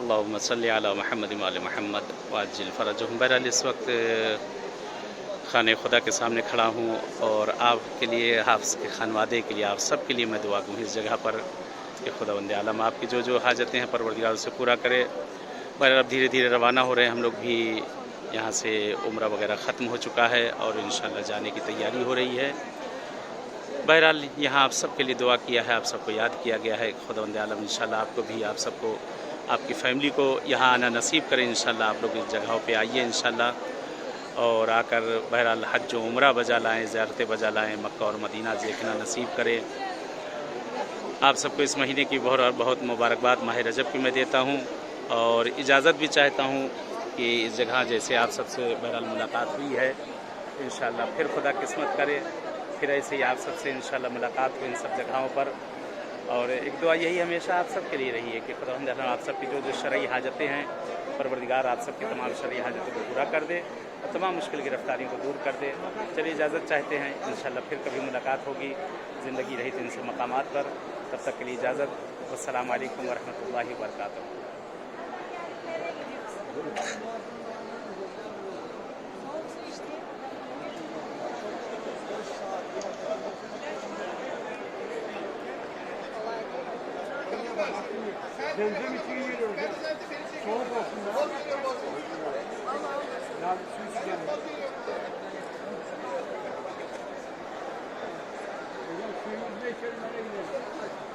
اللہم صلی علی محمد وعلی محمد وعجل فرجہم۔ بہرحال اس وقت خانہ خدا کے سامنے کھڑا ہوں اور آپ کے لیے، حافظ کے خانوادے کے لیے، آپ سب کے لیے میں دعا کروں اس جگہ پر کہ خداوند عالم آپ کی جو حاجتیں ہیں پروردگار سے پورا کرے۔ بہرحال اب دھیرے دھیرے روانہ ہو رہے ہیں ہم لوگ بھی، یہاں سے عمرہ وغیرہ ختم ہو چکا ہے اور انشاءاللہ جانے کی تیاری ہو رہی ہے۔ بہرحال یہاں آپ سب کے لیے دعا کیا ہے، آپ سب کو یاد کیا گیا ہے۔ خداوند عالم انشاءاللہ آپ کو بھی، آپ سب کو، آپ کی فیملی کو یہاں آنا نصیب کریں۔ انشاءاللہ آپ لوگ اس جگہوں پہ آئیے انشاءاللہ، اور آ کر بہرحال حج و عمرہ بجا لائیں، زیارتیں بجا لائیں، مکہ اور مدینہ دیکھنا نصیب کریں۔ آپ سب کو اس مہینے کی بہت بہت مبارکباد ماہ رجب کی میں دیتا ہوں، اور اجازت بھی چاہتا ہوں کہ اس جگہ جیسے آپ سب سے بہرحال ملاقات ہوئی ہے، انشاءاللہ پھر خدا قسمت کرے، پھر ایسے ہی آپ سب سے انشاءاللہ ملاقات ہو ان سب جگہوں پر۔ اور ایک دعا یہی ہمیشہ آپ سب کے لیے رہی ہے کہ خداوند آپ سب کی جو شرعی حاجتیں ہیں، پروردگار آپ سب کی تمام شرعی حاجتوں کو پورا کر دے اور تمام مشکل گرفتاریوں کو دور کر دے۔ چلیے اجازت چاہتے ہیں، انشاءاللہ پھر کبھی ملاقات ہوگی، زندگی رہی تو ان سے مقامات پر۔ تب تک کے لیے اجازت، والسلام علیکم ورحمۃ اللہ وبرکاتہ۔ Zemzem için geliyoruz ya. Soğuk olsun ya. Ya su içeceğim. Suyumuz ne içelim, nereye gidelim?